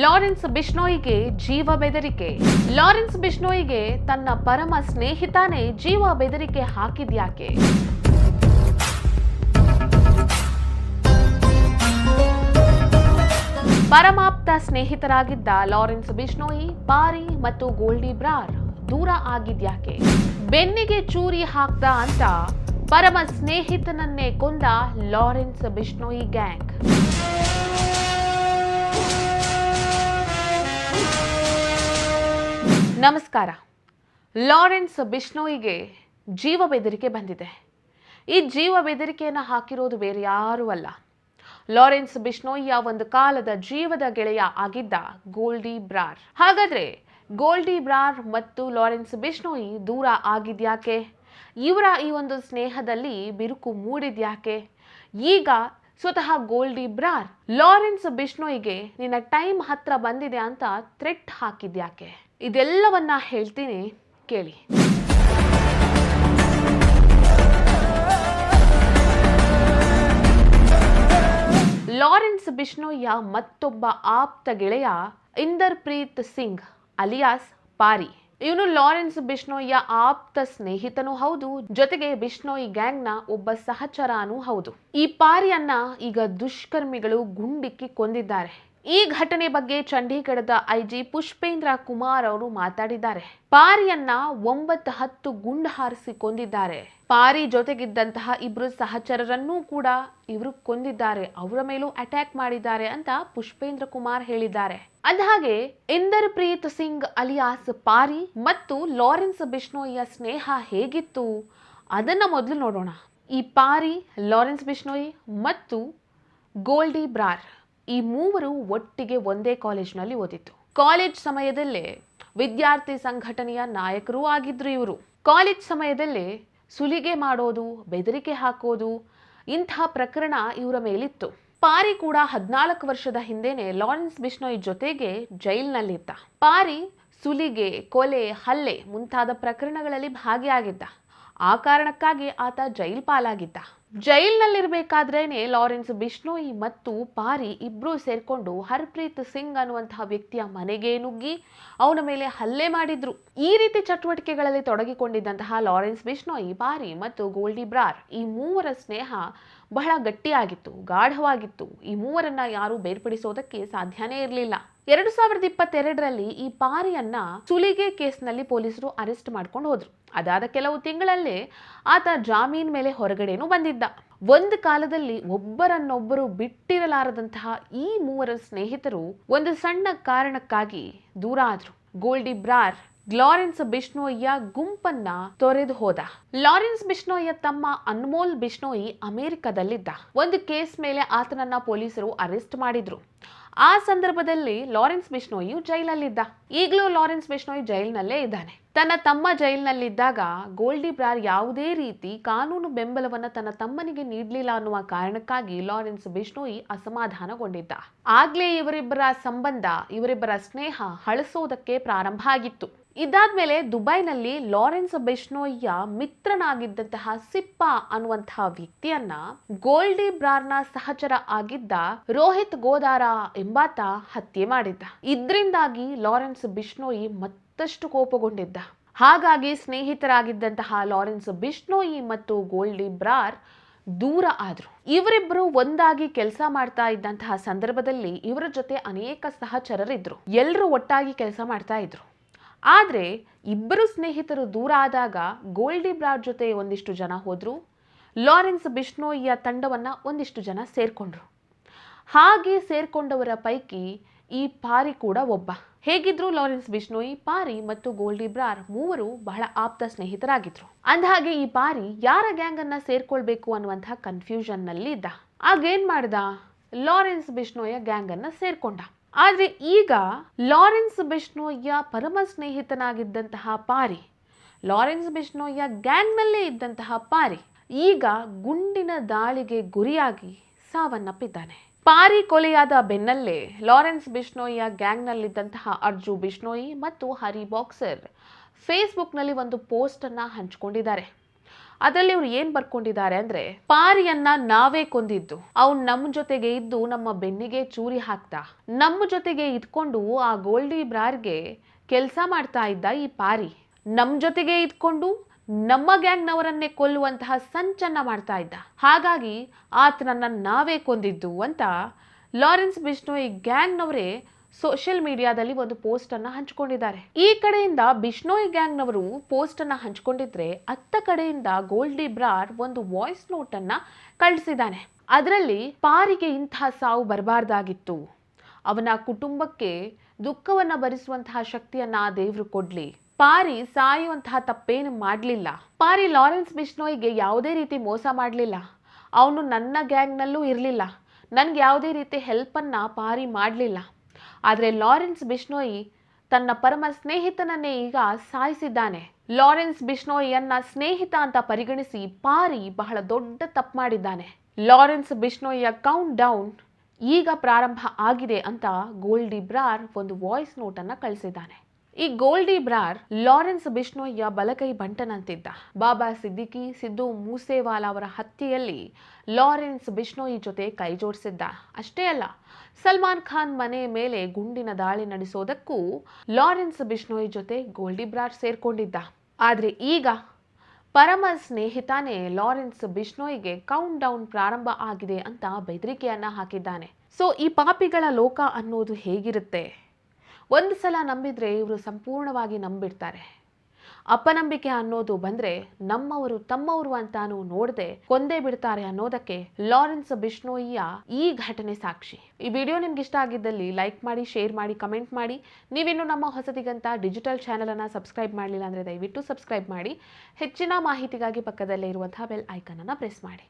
Lawrence ಬಿಷ್ಣೋಯಿಗೆ ಜೀವ ಬೆದರಿಕೆ. Lawrence ಬಿಷ್ಣೋಯಿಗೆ ತನ್ನ ಪರಮ ಸ್ನೇಹಿತನೇ ಜೀವ ಬೆದರಿಕೆ ಹಾಕಿದ್ಯಾಕೆ? ಪರಮಾಪ್ತ ಸ್ನೇಹಿತರಾಗಿದ್ದ ಲಾರೆನ್ಸ್ ಬಿಷ್ಣೋಯಿ, ಪಾರಿ ಮತ್ತು ಗೋಲ್ಡಿ ಬ್ರಾರ್ ದೂರ ಆಗಿದ್ಯಾಕೆ? ಬೆನ್ನಿಗೆ ಚೂರಿ ಹಾಕ್ದ ಅಂತ ಪರಮ ಸ್ನೇಹಿತನನ್ನೇ ಕೊಂದ ಲಾರೆನ್ಸ್ ಬಿಷ್ಣೋಯಿ ಗ್ಯಾಂಗ್. ನಮಸ್ಕಾರ. ಲಾರೆನ್ಸ್ ಬಿಷ್ಣೋಯಿಗೆ ಜೀವ ಬೆದರಿಕೆ ಬಂದಿದೆ. ಈ ಜೀವ ಬೆದರಿಕೆಯನ್ನು ಹಾಕಿರೋದು ಬೇರೆ ಯಾರೂ ಅಲ್ಲ, ಲಾರೆನ್ಸ್ ಬಿಷ್ಣೋಯಿಯ ಒಂದು ಕಾಲದ ಜೀವದ ಗೆಳೆಯ ಆಗಿದ್ದ ಗೋಲ್ಡಿ ಬ್ರಾರ್. ಹಾಗಾದ್ರೆ ಗೋಲ್ಡಿ ಬ್ರಾರ್ ಮತ್ತು ಲಾರೆನ್ಸ್ ಬಿಷ್ಣೋಯಿ ದೂರ ಆಗಿದ್ಯಾಕೆ? ಇವರ ಈ ಒಂದು ಸ್ನೇಹದಲ್ಲಿ ಬಿರುಕು ಮೂಡಿದ್ಯಾಕೆ? ಈಗ ಸ್ವತಃ ಗೋಲ್ಡಿ ಬ್ರಾರ್ ಲಾರೆನ್ಸ್ ಬಿಷ್ಣೋಯಿಗೆ ನಿನ್ನ ಟೈಮ್ ಹತ್ರ ಬಂದಿದೆ ಅಂತ ಥ್ರೆಟ್ ಹಾಕಿದ್ಯಾಕೆ? ಇದೆಲ್ಲವನ್ನ ಹೇಳ್ತೀನಿ, ಕೇಳಿ. ಲಾರೆನ್ಸ್ ಬಿಷ್ಣೋಯಿಯ ಮತ್ತೊಬ್ಬ ಆಪ್ತ ಗೆಳೆಯ ಇಂದರ್ಪ್ರೀತ್ ಸಿಂಗ್ ಅಲಿಯಾಸ್ ಪಾರಿ. ಇವನು ಲಾರೆನ್ಸ್ ಬಿಷ್ಣೋಯಿಯ ಆಪ್ತ ಸ್ನೇಹಿತನೂ ಹೌದು, ಜೊತೆಗೆ ಬಿಷ್ಣೋಯಿ ಗ್ಯಾಂಗ್ನ ಒಬ್ಬ ಸಹಚರನೂ ಹೌದು. ಈ ಪಾರಿಯನ್ನ ಈಗ ದುಷ್ಕರ್ಮಿಗಳು ಗುಂಡಿಕ್ಕಿ ಕೊಂದಿದ್ದಾರೆ. ಈ ಘಟನೆ ಬಗ್ಗೆ ಚಂಡೀಗಢದ ಐಜಿ ಪುಷ್ಪೇಂದ್ರ ಕುಮಾರ್ ಅವರು ಮಾತಾಡಿದ್ದಾರೆ. ಪಾರಿಯನ್ನ 9-10 ಗುಂಡು ಹಾರಿಸಿ ಕೊಂದಿದ್ದಾರೆ. ಪಾರಿ ಜೊತೆಗಿದ್ದಂತಹ ಇಬ್ರು ಸಹಚರರನ್ನೂ ಕೂಡ ಇವರು ಕೊಂದಿದ್ದಾರೆ, ಅವರ ಮೇಲೂ ಅಟ್ಯಾಕ್ ಮಾಡಿದ್ದಾರೆ ಅಂತ ಪುಷ್ಪೇಂದ್ರ ಕುಮಾರ್ ಹೇಳಿದ್ದಾರೆ. ಅಂದಹಾಗೆ ಇಂದರ್ಪ್ರೀತ್ ಸಿಂಗ್ ಅಲಿಯಾಸ್ ಪಾರಿ ಮತ್ತು ಲಾರೆನ್ಸ್ ಬಿಷ್ಣೋಯಿಯ ಸ್ನೇಹ ಹೇಗಿತ್ತು ಅದನ್ನ ಮೊದಲು ನೋಡೋಣ. ಈ ಪಾರಿ, ಲಾರೆನ್ಸ್ ಬಿಷ್ಣೋಯಿ ಮತ್ತು ಗೋಲ್ಡಿ ಬ್ರಾರ್ ಈ ಮೂವರು ಒಟ್ಟಿಗೆ ಒಂದೇ ಕಾಲೇಜ್ನಲ್ಲಿ ಓದಿತ್ತು. ಕಾಲೇಜ್ ಸಮಯದಲ್ಲೇ ವಿದ್ಯಾರ್ಥಿ ಸಂಘಟನೆಯ ನಾಯಕರೂ ಆಗಿದ್ರು ಇವರು. ಕಾಲೇಜ್ ಸಮಯದಲ್ಲೇ ಸುಲಿಗೆ ಮಾಡೋದು, ಬೆದರಿಕೆ ಹಾಕೋದು, ಇಂಥ ಪ್ರಕರಣ ಇವರ ಮೇಲಿತ್ತು. ಪಾರಿ ಕೂಡ 14 ವರ್ಷದ ಹಿಂದೆನೆ ಲಾರೆನ್ಸ್ ಬಿಷ್ಣೋಯಿ ಜೊತೆಗೆ ಜೈಲಿನಲ್ಲಿದ್ದ. ಪಾರಿ ಸುಲಿಗೆ, ಕೊಲೆ, ಹಲ್ಲೆ ಮುಂತಾದ ಪ್ರಕರಣಗಳಲ್ಲಿ ಭಾಗಿಯಾಗಿದ್ದ. ಆ ಕಾರಣಕ್ಕಾಗಿ ಆತ ಜೈಲ್ ಪಾಲಾಗಿದ್ದ. ಜೈಲಿನಲ್ಲಿರ್ಬೇಕಾದ್ರೇನೆ ಲಾರೆನ್ಸ್ ಬಿಷ್ಣೋಯಿ ಮತ್ತು ಪಾರಿ ಇಬ್ರು ಸೇರ್ಕೊಂಡು ಹರ್ಪ್ರೀತ್ ಸಿಂಗ್ ಅನ್ನುವಂತಹ ವ್ಯಕ್ತಿಯ ಮನೆಗೆ ನುಗ್ಗಿ ಅವನ ಮೇಲೆ ಹಲ್ಲೆ ಮಾಡಿದ್ರು. ಈ ರೀತಿ ಚಟುವಟಿಕೆಗಳಲ್ಲಿ ತೊಡಗಿಕೊಂಡಿದ್ದಂತಹ ಲಾರೆನ್ಸ್ ಬಿಷ್ಣೋಯಿ, ಪಾರಿ ಮತ್ತು ಗೋಲ್ಡಿ ಬ್ರಾರ್ ಈ ಮೂವರ ಸ್ನೇಹ ಬಹಳ ಗಟ್ಟಿಯಾಗಿತ್ತು, ಗಾಢವಾಗಿತ್ತು. ಈ ಮೂವರನ್ನ ಯಾರು ಬೇರ್ಪಡಿಸೋದಕ್ಕೆ ಸಾಧ್ಯನೇ ಇರಲಿಲ್ಲ. 2022ರಲ್ಲಿ ಈ ಪಾರಿಯನ್ನ ಸುಲಿಗೆ ಕೇಸ್ನಲ್ಲಿ ಪೊಲೀಸರು ಅರೆಸ್ಟ್ ಮಾಡ್ಕೊಂಡು ಹೋದ್ರು. ಅದಾದ ಕೆಲವು ತಿಂಗಳಲ್ಲೇ ಆತ ಜಾಮೀನ್ ಮೇಲೆ ಹೊರಗಡೆನೂ ಬಂದಿದ್ದ. ಒಂದು ಕಾಲದಲ್ಲಿ ಒಬ್ಬರನ್ನೊಬ್ಬರು ಬಿಟ್ಟಿರಲಾರದಂತಹ ಈ ಮೂವರ ಸ್ನೇಹಿತರು ಒಂದು ಸಣ್ಣ ಕಾರಣಕ್ಕಾಗಿ ದೂರ ಆದ್ರು. ಗೋಲ್ಡಿ ಬ್ರಾರ್ ಲಾರೆನ್ಸ್ ಬಿಷ್ಣೋಯಿಯ ಗುಂಪನ್ನ ತೊರೆದು ಹೋದ. ಲಾರೆನ್ಸ್ ಬಿಷ್ಣೋಯಿಯ ತಮ್ಮ ಅನ್ಮೋಲ್ ಬಿಷ್ಣೋಯಿ ಅಮೆರಿಕದಲ್ಲಿದ್ದ. ಒಂದು ಕೇಸ್ ಮೇಲೆ ಆತನನ್ನ ಪೊಲೀಸರು ಅರೆಸ್ಟ್ ಮಾಡಿದ್ರು. ಆ ಸಂದರ್ಭದಲ್ಲಿ ಲಾರೆನ್ಸ್ ಬಿಷ್ಣೋಯಿಯು ಜೈಲಲ್ಲಿದ್ದ. ಈಗಲೂ ಲಾರೆನ್ಸ್ ಬಿಷ್ಣೋಯಿ ಜೈಲಿನಲ್ಲೇ ಇದ್ದಾನೆ. ತನ್ನ ತಮ್ಮ ಜೈಲಿನಲ್ಲಿದ್ದಾಗ ಗೋಲ್ಡಿ ಬ್ರಾರ್ ಯಾವುದೇ ರೀತಿ ಕಾನೂನು ಬೆಂಬಲವನ್ನ ತನ್ನ ತಮ್ಮನಿಗೆ ನೀಡಲಿಲ್ಲ ಅನ್ನುವ ಕಾರಣಕ್ಕಾಗಿ ಲಾರೆನ್ಸ್ ಬಿಷ್ಣೋಯಿ ಅಸಮಾಧಾನಗೊಂಡಿದ್ದ. ಆಗ್ಲೇ ಇವರಿಬ್ಬರ ಸಂಬಂಧ, ಇವರಿಬ್ಬರ ಸ್ನೇಹ ಹಳಸೋದಕ್ಕೆ ಪ್ರಾರಂಭ ಆಗಿತ್ತು. ಇದಾದ್ಮೇಲೆ ದುಬೈನಲ್ಲಿ ಲಾರೆನ್ಸ್ ಬಿಷ್ಣೋಯಿಯ ಮಿತ್ರನಾಗಿದ್ದಂತಹ ಸಿಪ್ಪಾ ಅನ್ನುವಂತಹ ವ್ಯಕ್ತಿಯನ್ನ ಗೋಲ್ಡಿ ಬ್ರಾರ್ನ ಸಹಚರ ಆಗಿದ್ದ ರೋಹಿತ್ ಗೋದಾರ ಎಂಬಾತ ಹತ್ಯೆ ಮಾಡಿದ್ದ. ಇದರಿಂದಾಗಿ ಲಾರೆನ್ಸ್ ಬಿಷ್ಣೋಯಿ ಮತ್ತಷ್ಟು ಕೋಪಗೊಂಡಿದ್ದ. ಹಾಗಾಗಿ ಸ್ನೇಹಿತರಾಗಿದ್ದಂತಹ ಲಾರೆನ್ಸ್ ಬಿಷ್ಣೋಯಿ ಮತ್ತು ಗೋಲ್ಡಿ ಬ್ರಾರ್ ದೂರ ಆದ್ರು. ಇವರಿಬ್ಬರು ಒಂದಾಗಿ ಕೆಲಸ ಮಾಡ್ತಾ ಇದ್ದಂತಹ ಸಂದರ್ಭದಲ್ಲಿ ಇವರ ಜೊತೆ ಅನೇಕ ಸಹಚರರಿದ್ರು. ಎಲ್ಲರೂ ಒಟ್ಟಾಗಿ ಕೆಲಸ ಮಾಡ್ತಾ ಇದ್ರು. ಆದ್ರೆ ಇಬ್ಬರು ಸ್ನೇಹಿತರು ದೂರ ಆದಾಗ ಗೋಲ್ಡಿ ಬ್ರಾರ್ ಜೊತೆ ಒಂದಿಷ್ಟು ಜನ ಹೋದ್ರು. ಲಾರೆನ್ಸ್ ಬಿಷ್ಣೋಯಿಯ ತಂಡವನ್ನ ಒಂದಿಷ್ಟು ಜನ ಸೇರ್ಕೊಂಡ್ರು. ಹಾಗೆ ಸೇರ್ಕೊಂಡವರ ಪೈಕಿ ಈ ಪಾರಿ ಕೂಡ ಒಬ್ಬ. ಹೇಗಿದ್ರು ಲಾರೆನ್ಸ್ ಬಿಷ್ಣೋಯಿ, ಪಾರಿ ಮತ್ತು ಗೋಲ್ಡಿ ಬ್ರಾರ್ ಮೂವರು ಬಹಳ ಆಪ್ತ ಸ್ನೇಹಿತರಾಗಿದ್ರು. ಅಂದಹಾಗೆ ಈ ಪಾರಿ ಯಾರ ಗ್ಯಾಂಗ್ ಅನ್ನ ಸೇರ್ಕೊಳ್ಬೇಕು ಅನ್ನುವಂತಹ ಕನ್ಫ್ಯೂಷನ್ ನಲ್ಲಿ ಇದ್ದ. ಆಗೇನ್ ಮಾಡ್ದ? ಲಾರೆನ್ಸ್ ಬಿಷ್ಣೋಯಿಯ ಗ್ಯಾಂಗ್ ಅನ್ನ ಸೇರ್ಕೊಂಡ. ಆದ್ರೆ ಈಗ ಲಾರೆನ್ಸ್ ಬಿಷ್ಣೋಯಿಯ ಪರಮ ಸ್ನೇಹಿತನಾಗಿದ್ದಂತಹ ಪಾರಿ, ಲಾರೆನ್ಸ್ ಬಿಷ್ಣೋಯಿಯ ಗ್ಯಾಂಗ್ನಲ್ಲೇ ಇದ್ದಂತಹ ಪಾರಿ ಈಗ ಗುಂಡಿನ ದಾಳಿಗೆ ಗುರಿಯಾಗಿ ಸಾವನ್ನಪ್ಪಿದ್ದಾನೆ. ಪಾರಿ ಕೊಲೆಯಾದ ಬೆನ್ನಲ್ಲೇ ಲಾರೆನ್ಸ್ ಬಿಷ್ಣೋಯಿಯ ಗ್ಯಾಂಗ್ನಲ್ಲಿದ್ದಂತಹ ಅರ್ಜು ಬಿಷ್ಣೋಯಿ ಮತ್ತು ಹರಿ ಬಾಕ್ಸರ್ ಫೇಸ್ಬುಕ್ನಲ್ಲಿ ಒಂದು ಪೋಸ್ಟ್ ಅನ್ನ ಹಂಚಿಕೊಂಡಿದ್ದಾರೆ. ಅದರಲ್ಲಿ ಇವ್ರು ಏನ್ ಬರ್ಕೊಂಡಿದ್ದಾರೆ ಅಂದ್ರೆ, ಪಾರಿಯನ್ನ ನಾವೇ ಕೊಂದಿದ್ದು, ಅವ್ನು ನಮ್ಮ ಜೊತೆಗೆ ಇದ್ದು ನಮ್ಮ ಬೆನ್ನಿಗೆ ಚೂರಿ ಹಾಕ್ದ, ನಮ್ಮ ಜೊತೆಗೆ ಇದ್ಕೊಂಡು ಆ ಗೋಲ್ಡಿ ಬ್ರಾರ್ಗೆ ಕೆಲಸ ಮಾಡ್ತಾ ಇದ್ದ ಈ ಪಾರಿ, ನಮ್ಮ ಜೊತೆಗೆ ಇದ್ಕೊಂಡು ನಮ್ಮ ಗ್ಯಾಂಗ್ನವರನ್ನೇ ಕೊಲ್ಲುವಂತಹ ಸಂಚನ್ನ ಮಾಡ್ತಾ ಇದ್ದ, ಹಾಗಾಗಿ ಆತನನ್ನ ನಾವೇ ಕೊಂದಿದ್ದು ಅಂತ ಲಾರೆನ್ಸ್ ಬಿಷ್ಣೋಯ್ ಗ್ಯಾಂಗ್ನವರೇ ಸೋಷಿಯಲ್ ಮೀಡಿಯಾದಲ್ಲಿ ಒಂದು ಪೋಸ್ಟ್ ಅನ್ನ ಹಂಚಿಕೊಂಡಿದ್ದಾರೆ. ಈ ಕಡೆಯಿಂದ ಬಿಷ್ಣೋಯ್ ಗ್ಯಾಂಗ್ನವರು ಪೋಸ್ಟ್ ಅನ್ನ ಹಂಚಿಕೊಂಡಿದ್ರೆ, ಅತ್ತ ಕಡೆಯಿಂದ ಗೋಲ್ಡಿ ಬ್ರಾರ್ ಒಂದು ವಾಯ್ಸ್ ನೋಟ್ ಅನ್ನ ಕಳಿಸಿದ್ದಾನೆ. ಅದರಲ್ಲಿ ಪಾರಿಗೆ ಇಂತಹ ಸಾವು ಬರಬಾರ್ದಾಗಿತ್ತು, ಅವನ ಕುಟುಂಬಕ್ಕೆ ದುಃಖವನ್ನ ಭರಿಸುವಂತಹ ಶಕ್ತಿಯನ್ನ ದೇವ್ರು ಕೊಡ್ಲಿ, ಪಾರಿ ಸಾಯುವಂತಹ ತಪ್ಪೇನು ಮಾಡಲಿಲ್ಲ, ಪಾರಿ ಲಾರೆನ್ಸ್ ಬಿಷ್ಣೋಯ್ಗೆ ಯಾವುದೇ ರೀತಿ ಮೋಸ ಮಾಡಲಿಲ್ಲ, ಅವನು ನನ್ನ ಗ್ಯಾಂಗ್ನಲ್ಲೂ ಇರಲಿಲ್ಲ, ನನ್ಗೆ ಯಾವುದೇ ರೀತಿ ಹೆಲ್ಪನ್ನ ಪಾರಿ ಮಾಡಲಿಲ್ಲ, ಆದರೆ ಲಾರೆನ್ಸ್ ಬಿಷ್ಣೋಯ್ ತನ್ನ ಪರಮ ಸ್ನೇಹಿತನನ್ನೇ ಈಗ ಸಾಯಿಸಿದ್ದಾನೆ. ಲಾರೆನ್ಸ್ ಬಿಷ್ಣೋಯ್ಯನ್ನ ಸ್ನೇಹಿತ ಅಂತ ಪರಿಗಣಿಸಿ ಪಾರಿ ಬಹಳ ದೊಡ್ಡ ತಪ್ಪು ಮಾಡಿದ್ದಾನೆ. ಲಾರೆನ್ಸ್ ಬಿಷ್ಣೋಯ್ಯ ಕೌಂಟ್ ಡೌನ್ ಈಗ ಪ್ರಾರಂಭ ಆಗಿದೆ ಅಂತ ಗೋಲ್ಡಿ ಬ್ರಾರ್ ಒಂದು ವಾಯ್ಸ್ ನೋಟ್ ಅನ್ನ ಕಳಿಸಿದ್ದಾನೆ. ಈ ಗೋಲ್ಡಿ ಬ್ರಾರ್ ಲಾರೆನ್ಸ್ ಬಿಷ್ಣೋಯ್ಯ ಬಲಗೈ ಬಂಟನಂತಿದ್ದ. ಬಾಬಾ ಸಿದ್ದಿಕಿ, ಸಿದ್ದು ಮೂಸೇವಾಲಾ ಅವರ ಹತ್ಯೆಯಲ್ಲಿ ಲಾರೆನ್ಸ್ ಬಿಷ್ಣೋಯ್ ಜೊತೆ ಕೈ ಜೋಡಿಸಿದ್ದ. ಅಷ್ಟೇ ಅಲ್ಲ, ಸಲ್ಮಾನ್ ಖಾನ್ ಮನೆ ಮೇಲೆ ಗುಂಡಿನ ದಾಳಿ ನಡೆಸೋದಕ್ಕೂ ಲಾರೆನ್ಸ್ ಬಿಷ್ಣೋಯ್ ಜೊತೆ ಗೋಲ್ಡಿ ಬ್ರಾರ್ ಸೇರ್ಕೊಂಡಿದ್ದ. ಆದ್ರೆ ಈಗ ಪರಮ ಸ್ನೇಹಿತನೇ ಲಾರೆನ್ಸ್ ಬಿಷ್ಣೋಯ್ಗೆ ಕೌಂಟ್ ಡೌನ್ ಪ್ರಾರಂಭ ಆಗಿದೆ ಅಂತ ಬೆದರಿಕೆಯನ್ನ ಹಾಕಿದ್ದಾನೆ. ಸೊ ಈ ಪಾಪಿಗಳ ಲೋಕ ಅನ್ನೋದು ಹೇಗಿರುತ್ತೆ? ಒಂದು ಸಲ ನಂಬಿದ್ರೆ ಇವರು ಸಂಪೂರ್ಣವಾಗಿ ನಂಬಿಡ್ತಾರೆ. ಅಪನಂಬಿಕೆ ಅನ್ನೋದು ಬಂದ್ರೆ ನಮ್ಮವರು ತಮ್ಮವರು ಅಂತಾನು ನೋಡದೆ ಕೊಂದೇ ಬಿಡ್ತಾರೆ ಅನ್ನೋದಕ್ಕೆ ಲಾರೆನ್ಸ್ ಬಿಷ್ಣೋಯ್ಯ ಈ ಘಟನೆ ಸಾಕ್ಷಿ. ಈ ವಿಡಿಯೋ ನಿಮ್ಗೆ ಇಷ್ಟ ಆಗಿದ್ದಲ್ಲಿ ಲೈಕ್ ಮಾಡಿ, ಶೇರ್ ಮಾಡಿ, ಕಮೆಂಟ್ ಮಾಡಿ. ನೀವಿನ್ನು ನಮ್ಮ ಹೊಸದಿಗಂತ ಡಿಜಿಟಲ್ ಚಾನೆಲ್ ಅನ್ನ ಸಬ್ಸ್ಕ್ರೈಬ್ ಮಾಡಲಿಲ್ಲ ಅಂದ್ರೆ ದಯವಿಟ್ಟು ಸಬ್ಸ್ಕ್ರೈಬ್ ಮಾಡಿ. ಹೆಚ್ಚಿನ ಮಾಹಿತಿಗಾಗಿ ಪಕ್ಕದಲ್ಲೇ ಇರುವಂತಹ ಬೆಲ್ ಐಕಾನ್ ಅನ್ನ ಪ್ರೆಸ್ ಮಾಡಿ.